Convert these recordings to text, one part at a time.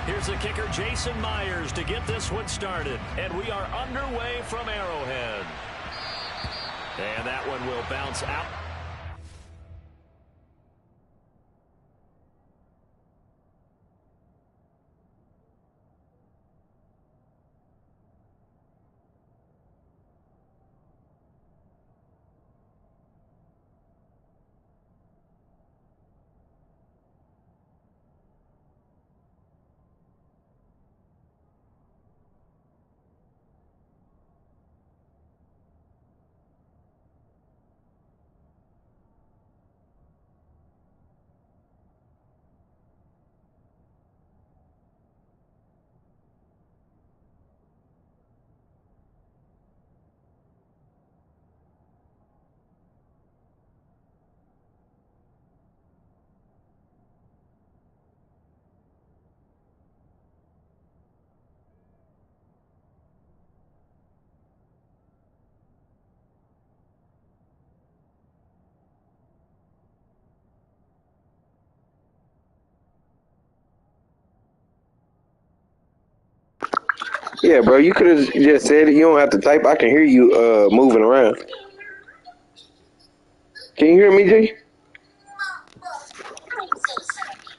Here's the kicker, Jason Myers, to get this one started. And we are underway from Arrowhead. And that one will bounce out. Yeah, bro, you could have just said it. You don't have to type. I can hear you moving around. Can you hear me, G?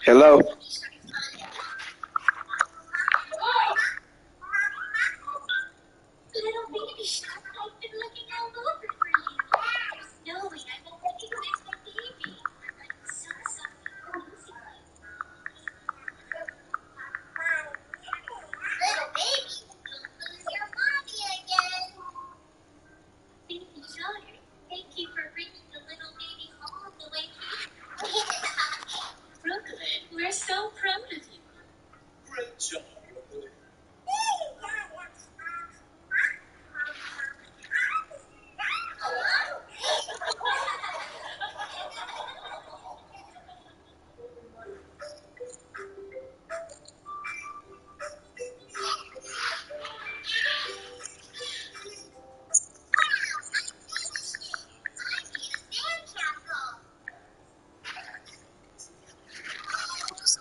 Hello?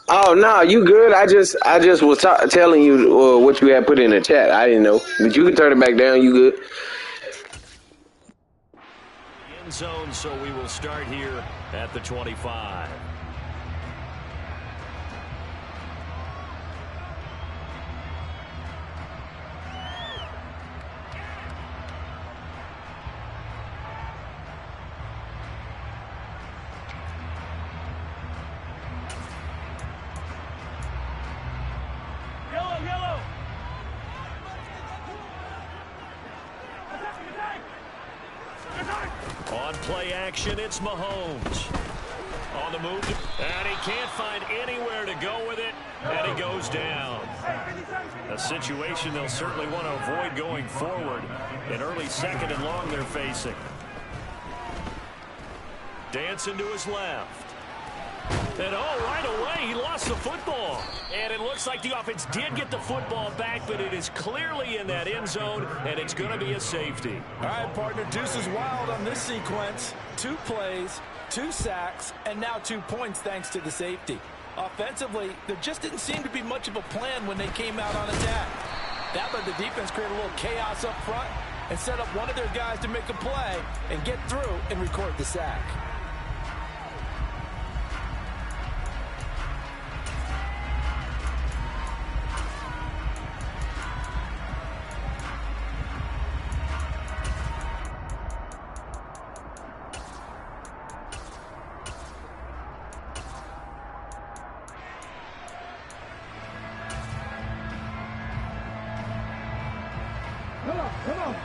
Oh no, you good? I just was telling you what you had put in the chat. I didn't know, but you can turn it back down. You good? End zone, so we will start here at the 25. On play action, it's Mahomes. On the move, and he can't find anywhere to go with it, and he goes down. A situation they'll certainly want to avoid going forward. An early second and long they're facing. Dancing to his left. And right away, he lost the football. And it looks like the offense did get the football back, but it is clearly in that end zone, and it's going to be a safety. All right, partner, deuce is wild on this sequence. 2 plays, 2 sacks, and now 2 points thanks to the safety. Offensively, there just didn't seem to be much of a plan when they came out on attack. That let the defense create a little chaos up front and set up one of their guys to make a play and get through and record the sack. Come on.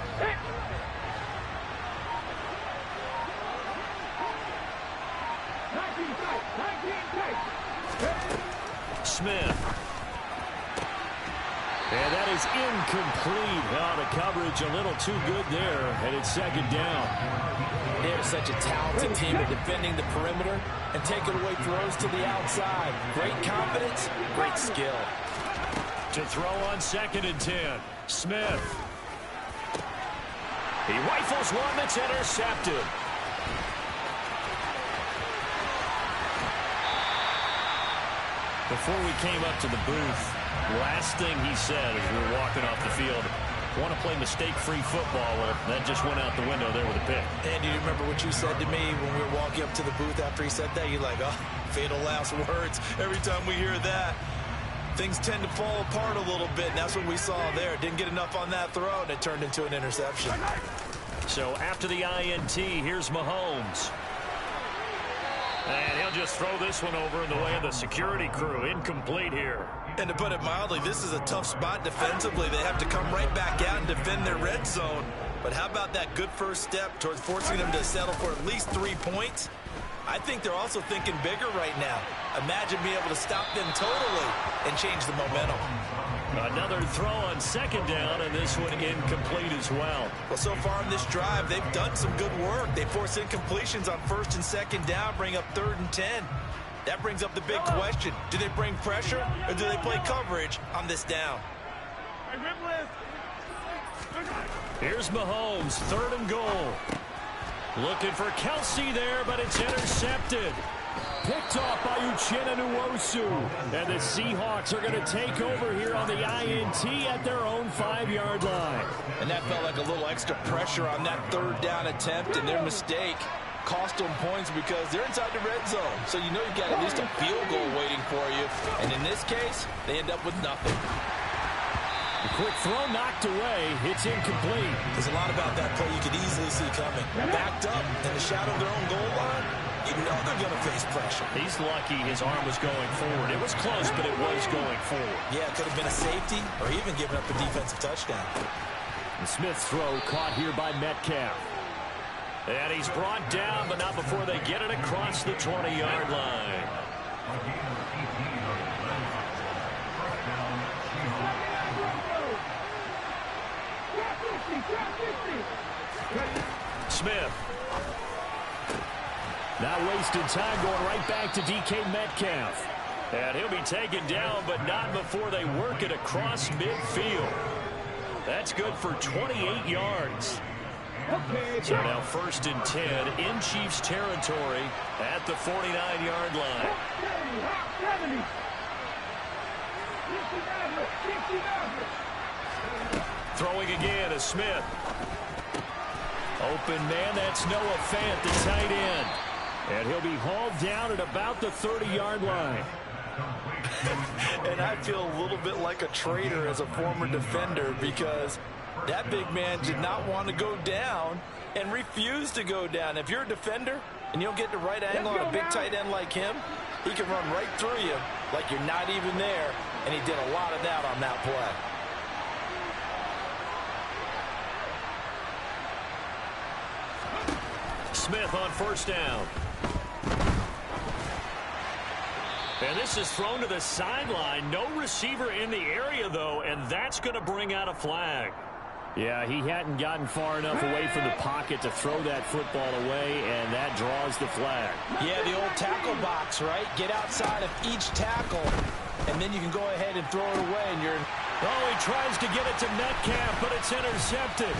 Smith. And that is incomplete. The coverage a little too good there, and it's second down. They're such a talented team at defending the perimeter and taking away throws to the outside. Great confidence, great skill. To throw on 2nd and 10. Smith. He rifles one that's intercepted. Before we came up to the booth, Last thing he said as we were walking off the field, want to play mistake-free football. Well, that just went out the window there with a pick. And do you remember what you said to me when we were walking up to the booth after he said that? You're like, oh, fatal last words. Every time we hear that, things tend to fall apart a little bit, and that's what we saw there. Didn't get enough on that throw, and it turned into an interception. So after the INT, here's Mahomes. And he'll just throw this one over in the way of the security crew. Incomplete here. And to put it mildly, this is a tough spot defensively. They have to come right back out and defend their red zone. But how about that good first step towards forcing them to settle for at least 3 points? I think they're also thinking bigger right now. Imagine being able to stop them totally and change the momentum. Another throw on second down, and this one incomplete as well. Well, so far in this drive, they've done some good work. They force incompletions on first and second down, bring up 3rd and 10. That brings up the big question. Do they bring pressure, or do they play coverage on this down? Here's Mahomes, 3rd and goal. Looking for Kelsey there, but it's intercepted. Picked off by Uchenna Nwosu. And the Seahawks are going to take over here on the INT at their own 5-yard line. And that felt like a little extra pressure on that 3rd down attempt, and their mistake cost them points because they're inside the red zone. So you know you've got at least a field goal waiting for you. And in this case, they end up with nothing. The quick throw knocked away. It's incomplete. There's a lot about that play you could easily see coming. Backed up in the shadow of their own goal line, you know they're going to face pressure. He's lucky his arm was going forward. It was close, but it was going forward. Yeah, it could have been a safety or even given up a defensive touchdown. And Smith's throw caught here by Metcalf. And he's brought down, but not before they get it across the 20-yard line. Smith. Not wasting time, going right back to DK Metcalf. And he'll be taken down, but not before they work it across midfield. That's good for 28 yards. So now 1st and 10 in Chiefs territory at the 49-yard line. Throwing again is Smith. Open man, that's Noah Fant, the tight end. And he'll be hauled down at about the 30-yard line. And I feel a little bit like a traitor as a former defender because that big man did not want to go down and refused to go down. If you're a defender and you don't get the right angle on a big tight end like him, he can run right through you like you're not even there, and he did a lot of that on that play. Smith on 1st down. And this is thrown to the sideline. No receiver in the area, though, and that's going to bring out a flag. Yeah, he hadn't gotten far enough away from the pocket to throw that football away, and that draws the flag. Yeah, the old tackle box, right? Get outside of each tackle, and then you can go ahead and throw it away, and you're... Oh, he tries to get it to Metcalf, but it's intercepted.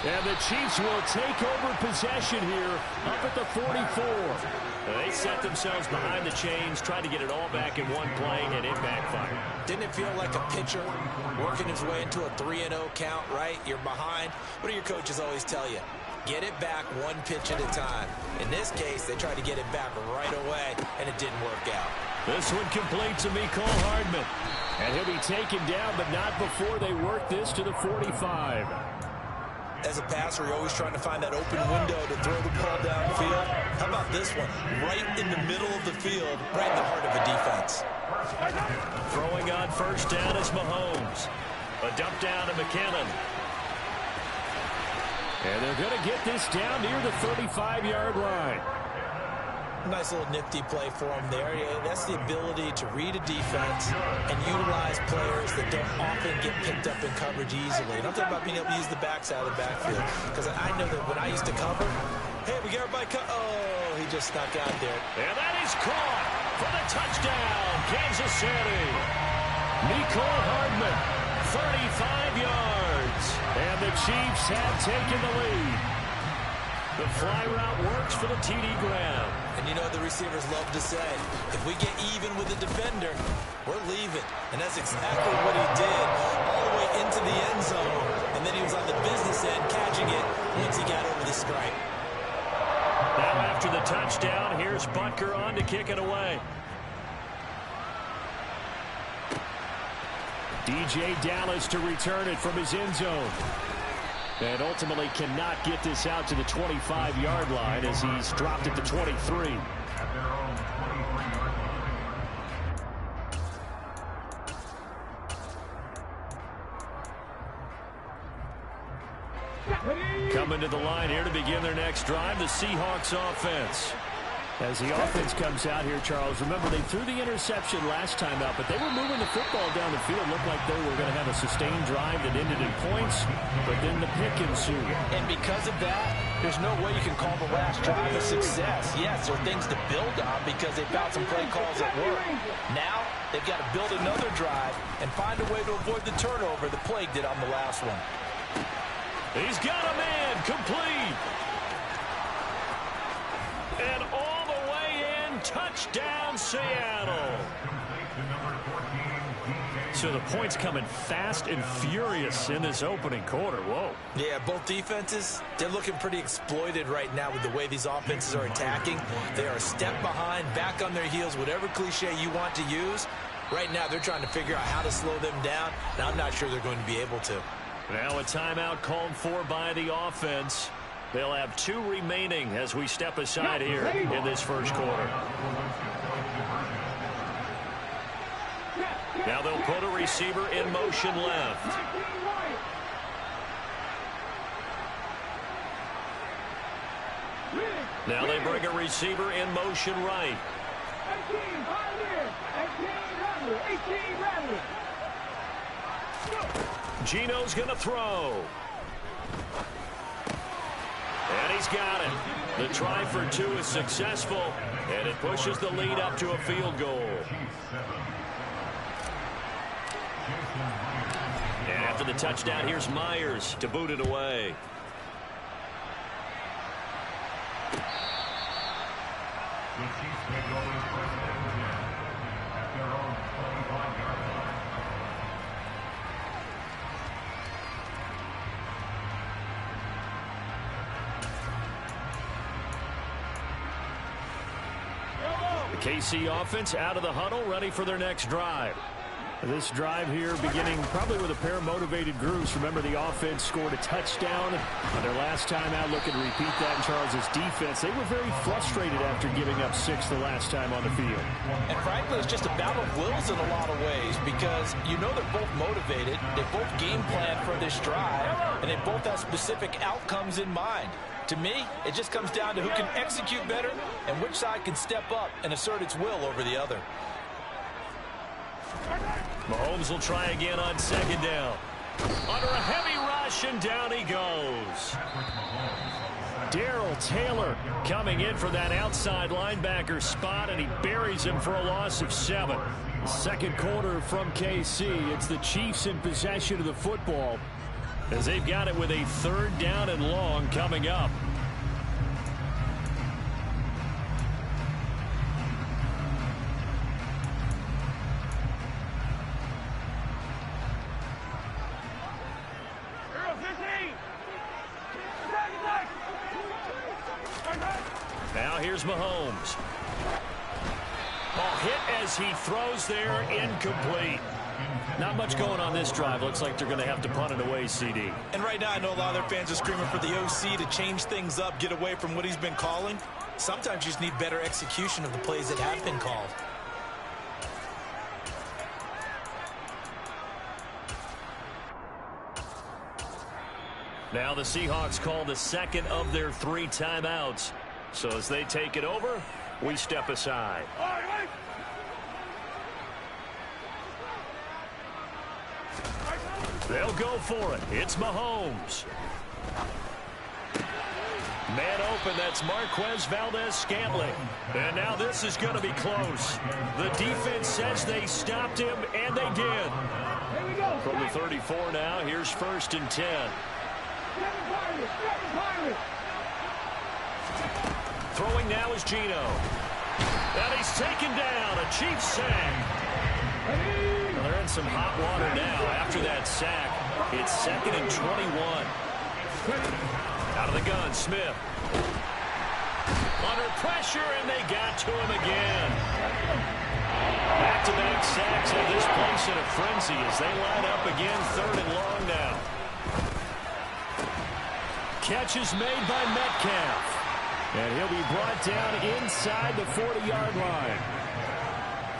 And the Chiefs will take over possession here up at the 44. They set themselves behind the chains, trying to get it all back in one play, and it backfired. Didn't it feel like a pitcher working his way into a 3-0 count, right? You're behind. What do your coaches always tell you? Get it back one pitch at a time. In this case, they tried to get it back right away, and it didn't work out. This one complete to Mecole Hardman. And he'll be taken down, but not before they work this to the 45. As a passer, you're always trying to find that open window to throw the ball downfield. How about this one? Right in the middle of the field, right in the heart of a defense. Throwing on 1st down is Mahomes. A dump down to McKinnon. And they're going to get this down near the 35-yard line. Nice little nifty play for him there. That's the ability to read a defense and utilize players that don't often get picked up in coverage easily. And I'm talking about being able to use the backside of the backfield. Because I know that when I used to cover, hey, we got everybody cut. Oh, he just snuck out there. And that is caught for the touchdown, Kansas City. Mecole Hardman, 35 yards. And the Chiefs have taken the lead. The fly route works for the TD grab. And you know what the receivers love to say? If we get even with the defender, we're leaving. And that's exactly what he did all the way into the end zone. And then he was on the business end catching it once he got over the stripe. Now after the touchdown, here's Butker on to kick it away. DJ Dallas to return it from his end zone. And ultimately cannot get this out to the 25-yard line as he's dropped at the 23. Coming to the line here to begin their next drive, the Seahawks offense. As the offense comes out here, Charles, remember they threw the interception last time out, but they were moving the football down the field. Looked like they were going to have a sustained drive that ended in points, but then the pick ensued. And because of that, there's no way you can call the last drive a success. Yes, there are things to build on because they found some play calls at work. Now, they've got to build another drive and find a way to avoid the turnover the Plague did on the last one. He's got a man complete. And all the way in, touchdown Seattle. So the points coming fast and furious in this opening quarter. Whoa. Yeah, both defenses, they're looking pretty exploited right now with the way these offenses are attacking. They are a step behind, back on their heels, whatever cliche you want to use. Right now, they're trying to figure out how to slow them down, and I'm not sure they're going to be able to. Now a timeout called for by the offense. They'll have 2 remaining as we step aside here in this first quarter. Now they'll put a receiver in motion left. Now they bring a receiver in motion right. 18 Rattler. Gino's going to throw. And he's got it. The try for 2 is successful, and it pushes the lead up to a field goal. And after the touchdown, here's Myers to boot it away. The KC offense out of the huddle, ready for their next drive. This drive here beginning probably with a pair of motivated groups. Remember, the offense scored a touchdown on their last time out. Looking to repeat that in Charles's defense. They were very frustrated after giving up 6 the last time on the field. And frankly, it's just a battle of wills in a lot of ways because you know they're both motivated. They both game plan for this drive, and they both have specific outcomes in mind. To me, it just comes down to who can execute better and which side can step up and assert its will over the other. Mahomes will try again on second down. Under a heavy rush, and down he goes. Darrell Taylor coming in for that outside linebacker spot, and he buries him for a loss of 7. Second quarter from KC. It's the Chiefs in possession of the football as they've got it with a 3rd down and long coming up. Now here's Mahomes. Ball hit as he throws there, incomplete. Not much going on this drive. Looks like they're going to have to punt it away, CD. And right now I know a lot of their fans are screaming for the OC to change things up, get away from what he's been calling. Sometimes you just need better execution of the plays that have been called. Now the Seahawks call the second of their 3 timeouts. So as they take it over, we step aside. They'll go for it. It's Mahomes. Man open, that's Marquez Valdez-Scantling. And now this is going to be close. The defense says they stopped him, and they did. From the 34 now, here's 1st and 10. Throwing now is Gino. And he's taken down. A Chiefs sack. Well, they're in some hot water now after that sack. It's 2nd and 21. Out of the gun, Smith. Under pressure, and they got to him again. Back-to-back sacks have this place in a frenzy as they line up again, 3rd and long now. Catch is made by Metcalf. And he'll be brought down inside the 40-yard line.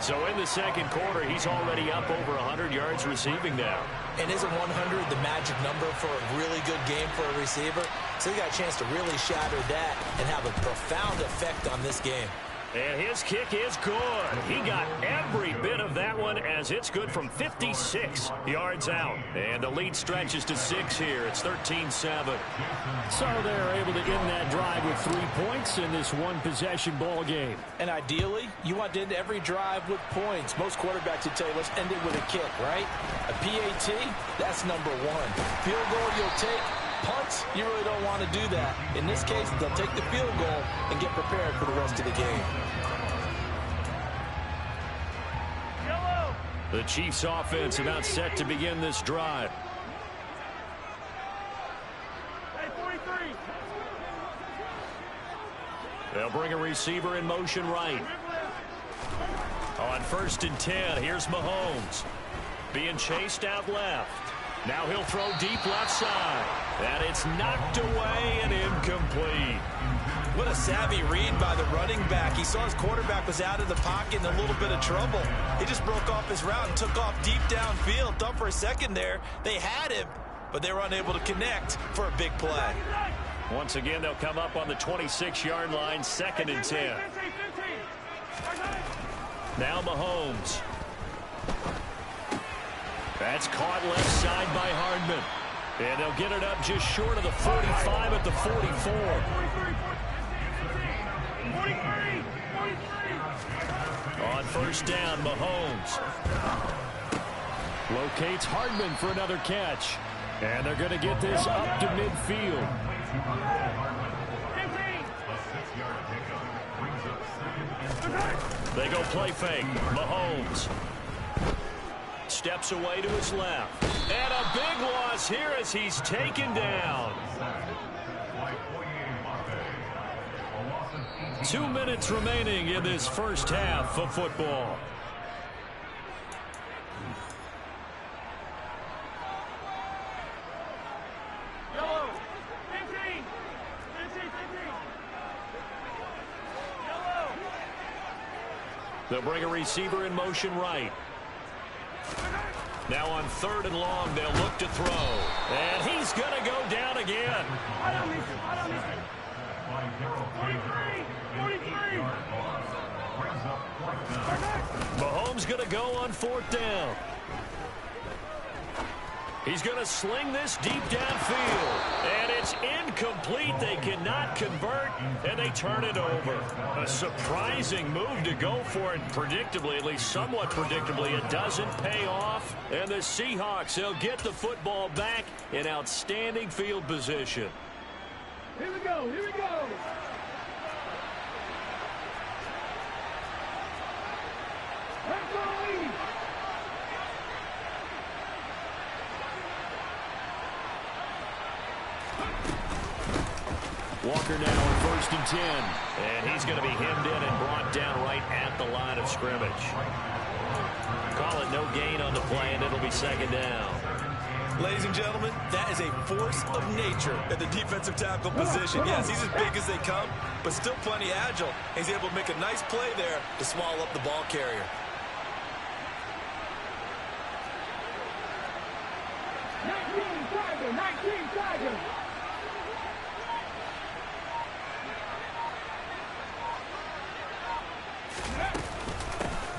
So in the second quarter, he's already up over 100 yards receiving now. And isn't 100 the magic number for a really good game for a receiver? So he got a chance to really shatter that and have a profound effect on this game. And his kick is good. He got every bit of that one as it's good from 56 yards out. And the lead stretches to 6 here. It's 13-7. So they're able to end that drive with 3 points in this one-possession ball game. And ideally, you want to end every drive with points. Most quarterbacks would tell you, let's end it with a kick, right? A PAT, that's number 1. Field goal you'll take. Punts, you really don't want to do that. In this case, they'll take the field goal and get prepared for the rest of the game. The Chiefs offense about set to begin this drive. They'll bring a receiver in motion right. On 1st and 10, here's Mahomes. Being chased out left. Now he'll throw deep left side. And it's knocked away and incomplete. What a savvy read by the running back. He saw his quarterback was out of the pocket in a little bit of trouble. He just broke off his route and took off deep downfield. Thought for a second there they had him, but they were unable to connect for a big play. Once again, they'll come up on the 26-yard line, 2nd and 10. Now Mahomes. That's caught left side by Hardman. And they'll get it up just short of the 45 at the 44. On 1st down, Mahomes. Locates Hardman for another catch. And they're going to get this up to midfield. They go play fake. Mahomes. Steps away to his left. And a big loss here as he's taken down. 2 minutes remaining in this first half of football. Yellow. 15. 15. Yellow. They'll bring a receiver in motion right. Now on 3rd and long, they'll look to throw. And he's going to go down again. 43. Mahomes going to go on 4th down. He's going to sling this deep downfield. And it's incomplete. They cannot convert, and they turn it over. A surprising move to go for it. Predictably, at least somewhat predictably, it doesn't pay off. And the Seahawks, they'll get the football back in outstanding field position. Here we go. Let's go, lead. Walker now on 1st and 10. And he's going to be hemmed in and brought down right at the line of scrimmage. Call it no gain on the play, and it'll be 2nd down. Ladies and gentlemen, that is a force of nature at the defensive tackle position. Yes, he's as big as they come, but still plenty agile. He's able to make a nice play there to swallow up the ball carrier. Tiger.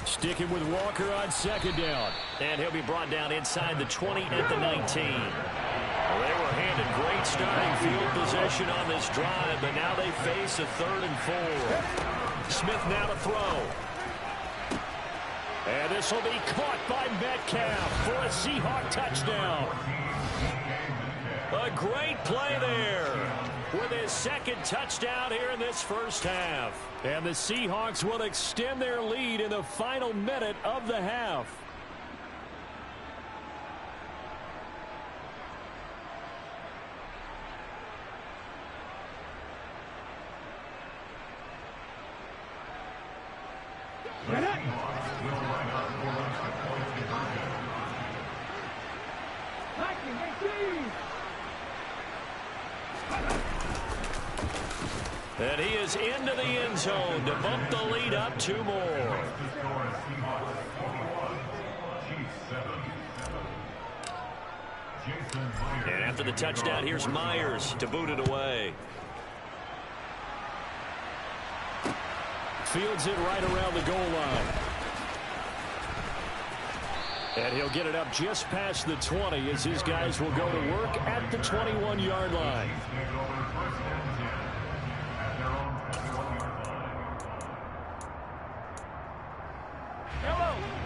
Sticking with Walker on 2nd down. And he'll be brought down inside the 20 at the 19. Well, they were handed great starting field possession on this drive, but now they face a 3rd and 4. Smith now to throw. And this will be caught by Metcalf for a Seahawk touchdown. A great play there. with his second touchdown here in this first half. And the Seahawks will extend their lead in the final minute of the half. And he is into the end zone to bump the lead up 2 more. And after the touchdown, here's Myers to boot it away. Fields it right around the goal line. And he'll get it up just past the 20 as his guys will go to work at the 21-yard line.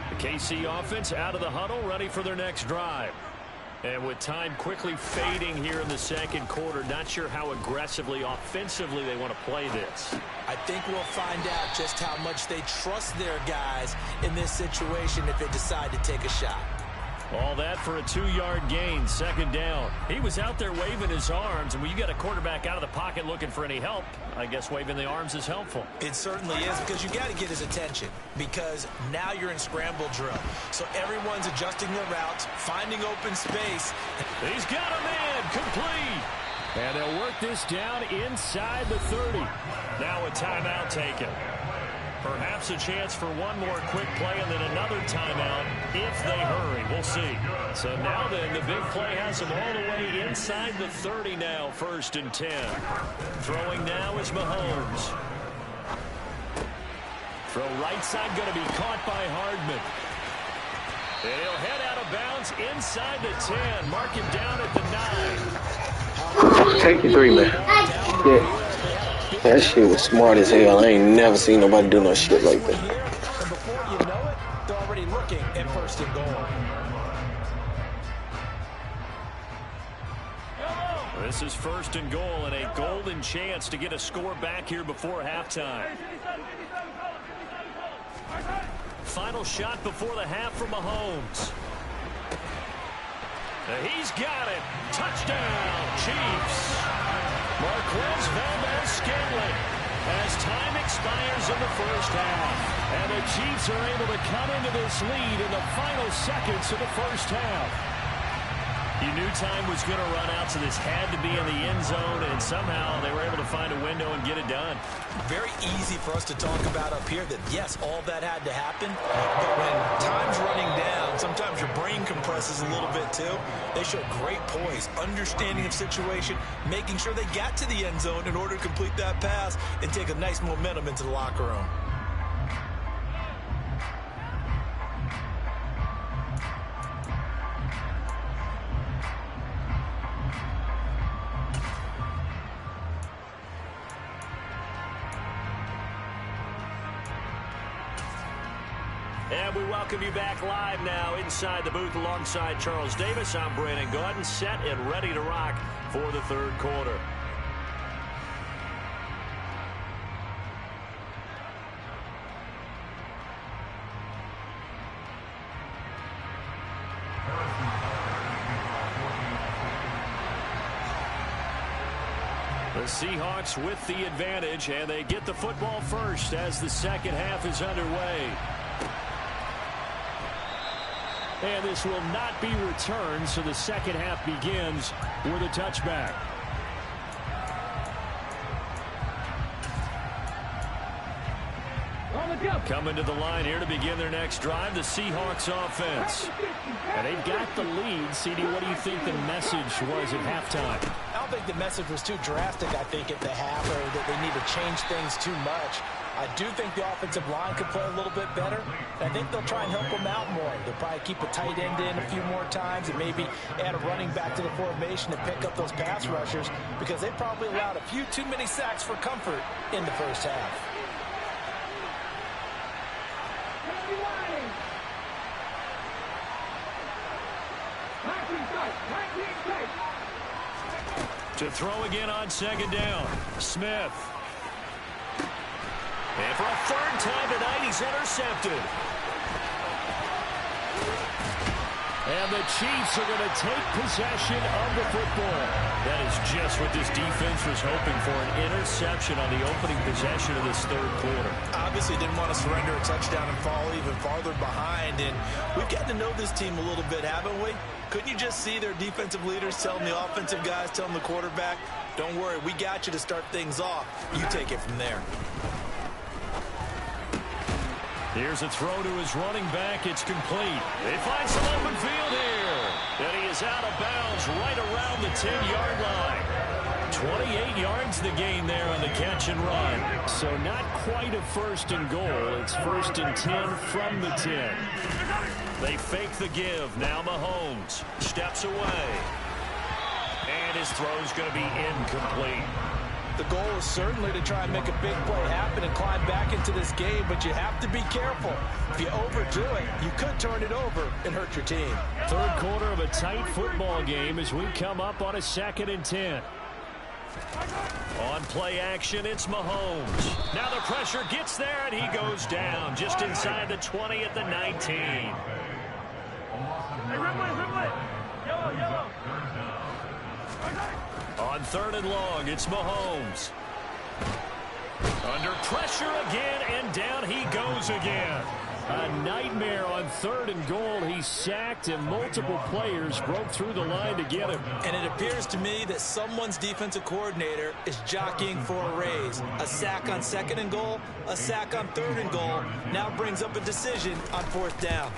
The KC offense out of the huddle, ready for their next drive. And with time quickly fading here in the second quarter, not sure how aggressively, offensively they want to play this. I think we'll find out just how much they trust their guys in this situation if they decide to take a shot. All that for a 2-yard gain, second down. He was out there waving his arms, and when you got a quarterback out of the pocket looking for any help, I guess waving the arms is helpful. It certainly is, because you got to get his attention, because now you're in scramble drill. So everyone's adjusting their routes, finding open space. He's got a man, complete. And they'll work this down inside the 30. Now a timeout taken. Perhaps a chance for one more quick play and then another timeout if they hurry. We'll see. So now then, the big play has them all the way inside the 30 now, 1st and 10. Throwing now is Mahomes. Throw right side going to be caught by Hardman. And he'll head out of bounds inside the 10. Mark him down at the 9. Take your 3, man. Yeah. That shit was smart as hell. I ain't never seen nobody do no shit like that. And before you know it, they're already looking at 1st and goal. This is 1st and goal and a golden chance to get a score back here before halftime. Final shot before the half from Mahomes. He's got it. Touchdown, Chiefs. Marquez Valdez-Scantling as time expires in the first half. And the Chiefs are able to come into this lead in the final seconds of the first half. You knew time was going to run out, so this had to be in the end zone, and somehow they were able to find a window and get it done. Very easy for us to talk about up here that, yes, all that had to happen, but when time's running down, sometimes your brain compresses a little bit too. They showed great poise, understanding of situation, making sure they got to the end zone in order to complete that pass and take a nice momentum into the locker room. And we welcome you back live now inside the booth alongside Charles Davis. I'm Brandon Gaudin, set and ready to rock for the third quarter. The Seahawks with the advantage, and they get the football first as the second half is underway. And this will not be returned, so the second half begins with a touchback. Coming to the line here to begin their next drive, the Seahawks offense. And they've got the lead. CD, what do you think the message was at halftime? I don't think the message was too drastic, I think, at the half, or that they need to change things too much. I do think the offensive line could play a little bit better. I think they'll try and help them out more. They'll probably keep a tight end in a few more times and maybe add a running back to the formation to pick up those pass rushers, because they probably allowed a few too many sacks for comfort in the first half. To throw again on second down. Smith. And for a third time tonight, he's intercepted. And the Chiefs are going to take possession of the football. That is just what this defense was hoping for, an interception on the opening possession of this third quarter. Obviously didn't want to surrender a touchdown and fall even farther behind. And we've gotten to know this team a little bit, haven't we? Couldn't you just see their defensive leaders telling the offensive guys, telling the quarterback, don't worry, we got you to start things off. You take it from there. Here's a throw to his running back. It's complete. They find some open field here. And he is out of bounds right around the 10-yard line. 28 yards the gain there on the catch and run. So not quite a first and goal. It's first and 10 from the 10. They fake the give. Now Mahomes steps away. And his throw's going to be incomplete. The goal is certainly to try and make a big play happen and climb back into this game, but you have to be careful. If you overdo it, you could turn it over and hurt your team. Third quarter of a tight football game as we come up on a 2nd and 10. On play action, it's Mahomes. Now the pressure gets there, and he goes down just inside the 20 at the 19. Hey, red. Yellow. On 3rd and long, it's Mahomes. Under pressure again, and down he goes again. A nightmare on 3rd and goal. He's sacked, and multiple players broke through the line to get him. And it appears to me that someone's defensive coordinator is jockeying for a raise. A sack on 2nd and goal, a sack on 3rd and goal. Now brings up a decision on 4th down.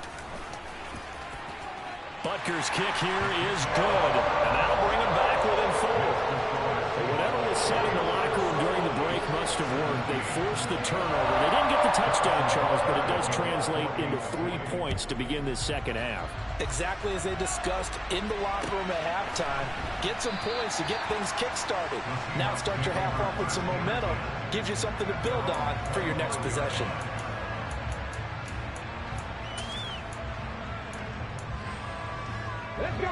Butker's kick here is good, and that'll bring him back within 4. Whatever was said in the locker room during the break must have worked. They forced the turnover. They didn't get the touchdown, Charles, but it does translate into 3 points to begin this second half. Exactly as they discussed in the locker room at halftime. Get some points to get things kick-started. Now start your half off with some momentum. Gives you something to build on for your next possession.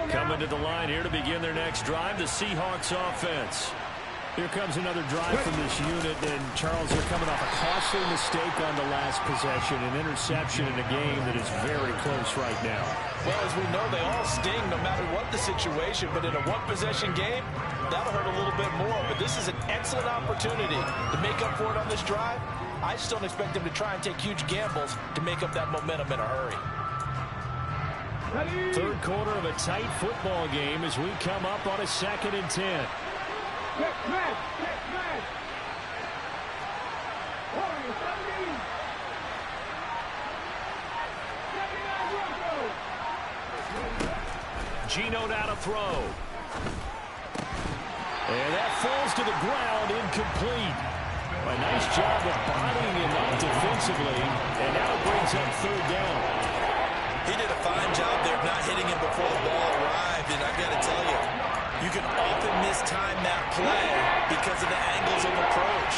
Coming to the line here to begin their next drive, the Seahawks offense. Here comes another drive from this unit, and Charles, they're coming off a costly mistake on the last possession, an interception in a game that is very close right now. Well, as we know, they all sting no matter what the situation, but in a one-possession game, that'll hurt a little bit more. But this is an excellent opportunity to make up for it on this drive. I just don't expect them to try and take huge gambles to make up that momentum in a hurry. Third quarter of a tight football game as we come up on a 2nd and 10. Gino now to throw. And that falls to the ground, incomplete. A nice job of bodying him up defensively, and now it brings up 3rd down. He did a fine job there of not hitting him before the ball arrived, and I've got to tell you, you can often mistime that play because of the angles of approach.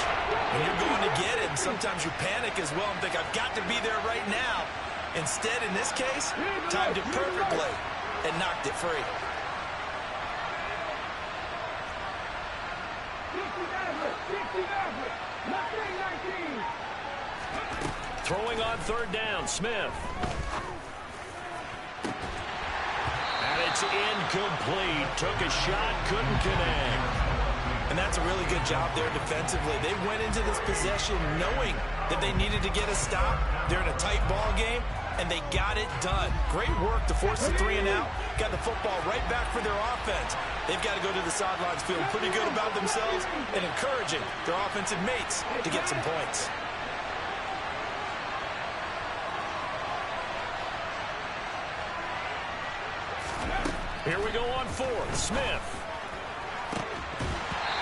When you're going to get him, sometimes you panic as well and think, I've got to be there right now. Instead, in this case, timed it perfectly and knocked it free. Throwing on 3rd down, Smith. And it's incomplete. Took a shot, couldn't connect. And that's a really good job there defensively. They went into this possession knowing that they needed to get a stop. They're in a tight ball game, and they got it done. Great work to force the 3 and out. Got the football right back for their offense. They've got to go to the sidelines feeling pretty good about themselves and encouraging their offensive mates to get some points. Here we go on 4th. Smith.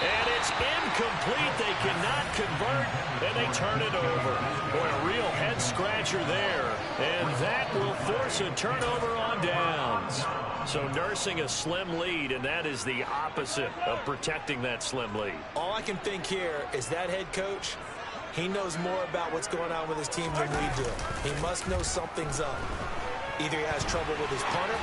And it's incomplete. They cannot convert, and they turn it over. Boy, a real head-scratcher there. And that will force a turnover on downs. So nursing a slim lead, and that is the opposite of protecting that slim lead. All I can think here is that head coach, he knows more about what's going on with his team than we do. He must know something's up. Either he has trouble with his punter,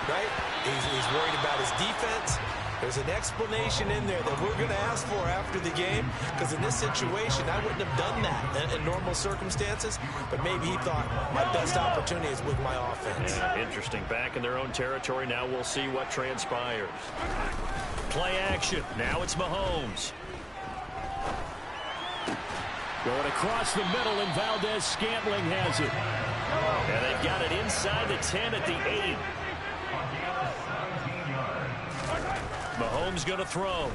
right? He's worried about his defense, There's an explanation in there that we're going to ask for after the game, because in this situation, I wouldn't have done that in normal circumstances, but maybe he thought my best opportunity is with my offense. Yeah, interesting. Back in their own territory. Now we'll see what transpires. Play action. Now it's Mahomes. Going across the middle, and Valdez-Scantling has it. And they've got it inside the 10 at the 8. Mahomes going to throw.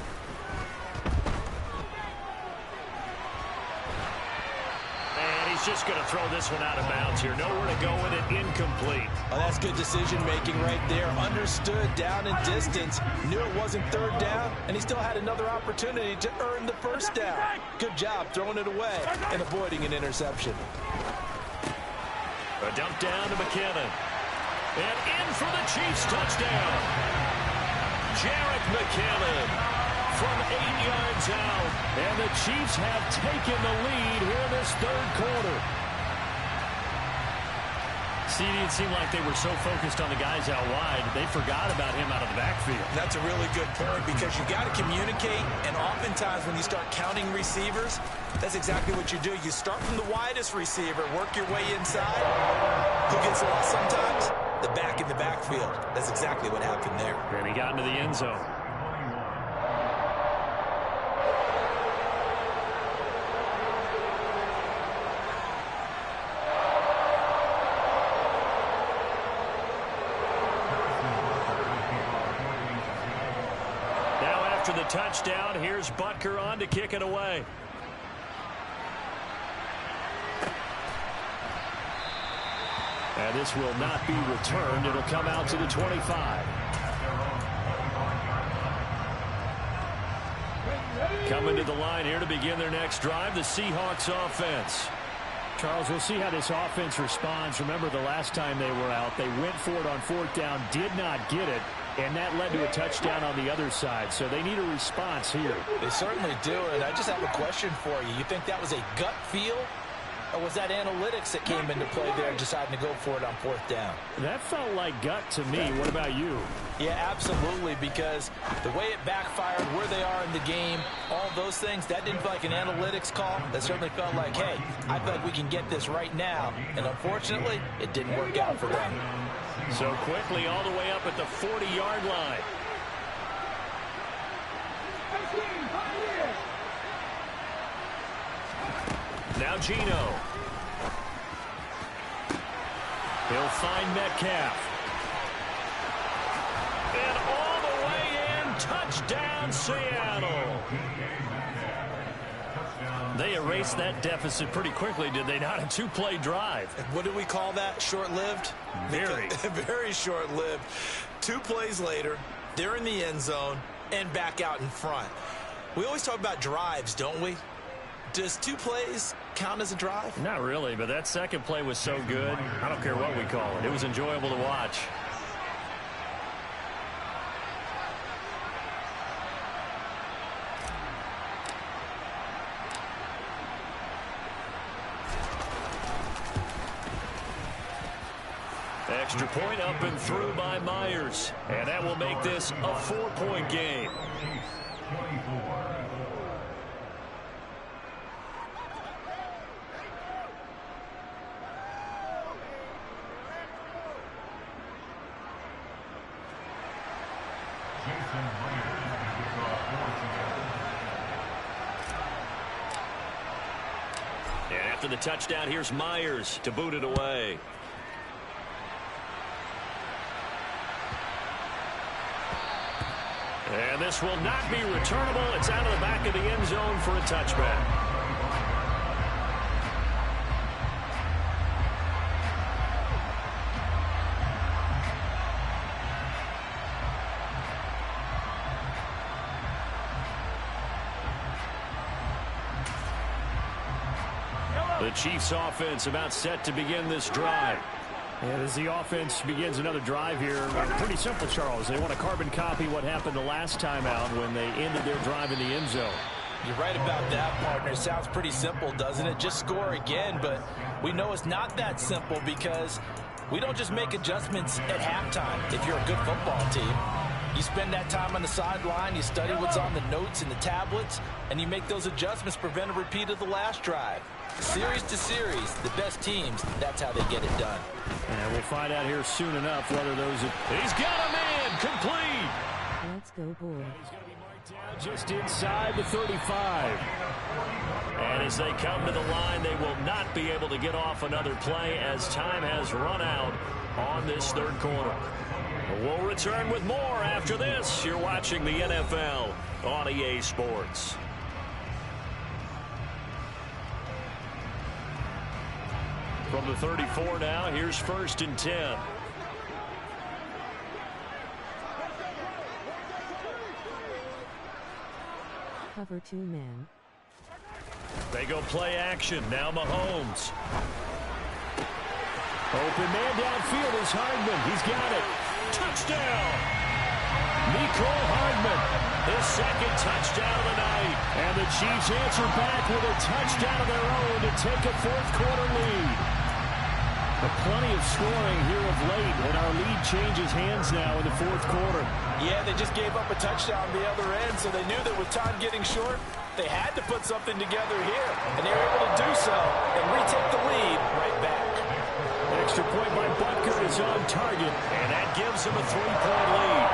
And he's just going to throw this one out of bounds here. Nowhere to go with it. Incomplete. Oh, that's good decision-making right there. Understood down and distance. Knew it wasn't third down, and he still had another opportunity to earn the first down. Good job throwing it away and avoiding an interception. A dump down to McKinnon. And in for the Chiefs touchdown. Jarek McKinnon from 8 yards out. And the Chiefs have taken the lead here in this third quarter. See, it seemed like they were so focused on the guys out wide, they forgot about him out of the backfield. That's a really good point, because you've got to communicate, and oftentimes when you start counting receivers, that's exactly what you do. You start from the widest receiver, work your way inside. Who gets lost sometimes? The back in the backfield. That's exactly what happened there. And he got into the end zone. Now after the touchdown, here's Butker on to kick it away. And this will not be returned. It'll come out to the 25. Coming to the line here to begin their next drive, the Seahawks offense. Charles, we'll see how this offense responds. Remember, the last time they were out, they went for it on fourth down, did not get it, and that led to a touchdown on the other side. So they need a response here. They certainly do, and I just have a question for you. You think that was a gut feel? Or was that analytics that came into play there, deciding to go for it on fourth down? That felt like gut to me. What about you? Yeah, absolutely, because the way it backfired, where they are in the game, all those things, that didn't feel like an analytics call. That certainly felt like, hey, I feel like we can get this right now. And unfortunately, it didn't work out for them. So quickly all the way up at the 40-yard line. Now Geno. He'll find Metcalf. And all the way in, touchdown Seattle. They erased that deficit pretty quickly, did they not? A two-play drive. What do we call that? Short-lived? Very. Very short-lived. 2 plays later, they're in the end zone and back out in front. We always talk about drives, don't we? Does 2 plays count as a drive? Not really, but that second play was so good. I don't care what we call it. It was enjoyable to watch. Extra point up and through by Myers. And that will make this a 4-point game. And after the touchdown, here's Myers to boot it away. And this will not be returnable. It's out of the back of the end zone for a touchback. The Chiefs offense about set to begin this drive. And as the offense begins another drive here, pretty simple, Charles. They want to carbon copy what happened the last time out when they ended their drive in the end zone. You're right about that, partner. Sounds pretty simple, doesn't it? Just score again, but we know it's not that simple because we don't just make adjustments at halftime if you're a good football team. You spend that time on the sideline, you study what's on the notes and the tablets, and you make those adjustments to prevent a repeat of the last drive. Series to series, the best teams, that's how they get it done. And we'll find out here soon enough whether those... He's got a man, complete! Let's go, boy. He's going to be marked down just inside the 35. And as they come to the line, they will not be able to get off another play as time has run out on this third quarter. We'll return with more after this. You're watching the NFL on EA Sports. From the 34 now, here's 1st and 10. Cover 2 man. They go play action. Now Mahomes. Open man downfield is Hardman. He's got it. Touchdown! Nicole Hardman, his second touchdown of the night. And the Chiefs answer back with a touchdown of their own to take a fourth-quarter lead. But plenty of scoring here of late, and our lead changes hands now in the fourth quarter. Yeah, they just gave up a touchdown on the other end, so they knew that with time getting short, they had to put something together here. And they were able to do so and retake the lead right back. Extra point by Butker is on target, and that gives him a 3-point lead.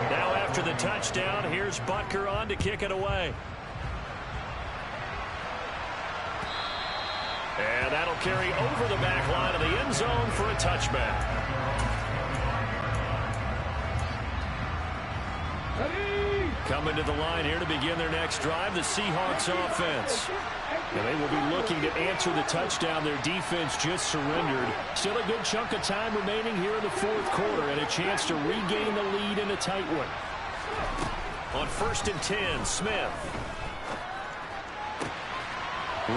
Now after the touchdown, here's Butker on to kick it away. And that'll carry over the back line of the end zone for a touchback. Coming to the line here to begin their next drive, the Seahawks offense. And they will be looking to answer the touchdown their defense just surrendered. Still a good chunk of time remaining here in the fourth quarter and a chance to regain the lead in a tight one. On 1st and 10, Smith.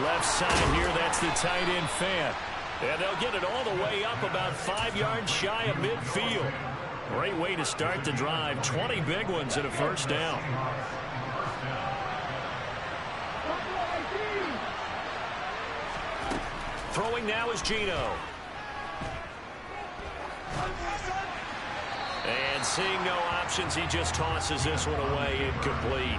Left side here, that's the tight end Fan. And they'll get it all the way up about 5 yards shy of midfield. Great way to start the drive. 20 big ones and a first down. Throwing now is Gino. And seeing no options, he just tosses this one away, incomplete.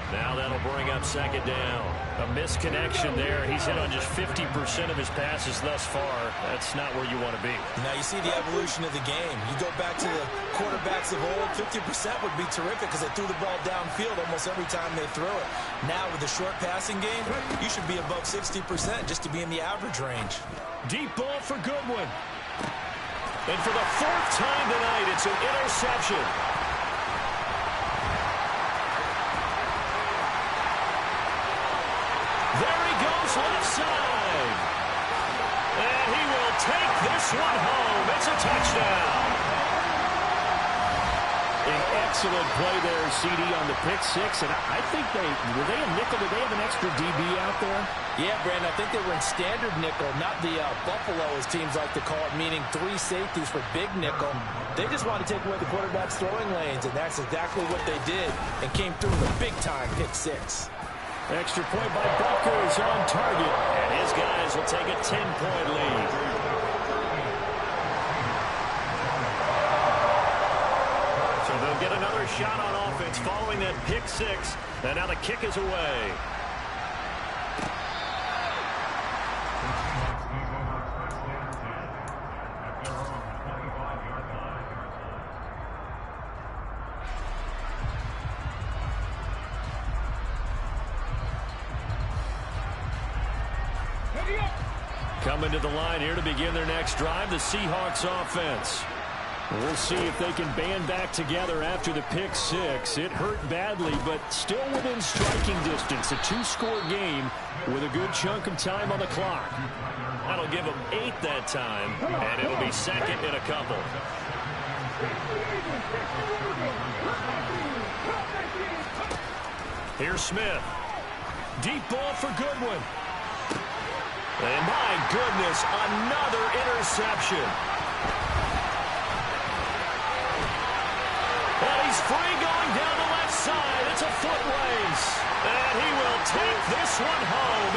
Now that'll bring up 2nd down. A misconnection there. He's hit on just 50% of his passes thus far. That's not where you want to be. Now you see the evolution of the game. You go back to the quarterbacks of old, 50% would be terrific because they threw the ball downfield almost every time they threw it. Now with the short passing game, you should be above 60% just to be in the average range. Deep ball for Goodwin. And for the 4th time tonight, it's an interception. There he goes left side. And he will take this one home. It's a touchdown. An excellent play there, CD, on the pick six. And I think were they a nickel? Did they have an extra DB out there? Yeah, Brandon, I think they were in standard nickel, not the Buffalo, as teams like to call it, meaning 3 safeties for big nickel. They just wanted to take away the quarterback's throwing lanes, and that's exactly what they did and came through with a big-time pick six. Extra point by Butker is on target. And his guys will take a 10-point lead. So they'll get another shot on offense following that pick six. And now the kick is away. Coming to the line here to begin their next drive, the Seahawks offense. We'll see if they can band back together after the pick six. It hurt badly, but still within striking distance. A 2-score game with a good chunk of time on the clock. That'll give them 8 that time, and it'll be 2nd in a couple. Here's Smith. Deep ball for Goodwin. And my goodness, another interception. And he's free going down the left side. It's a foot race. And he will take this one home.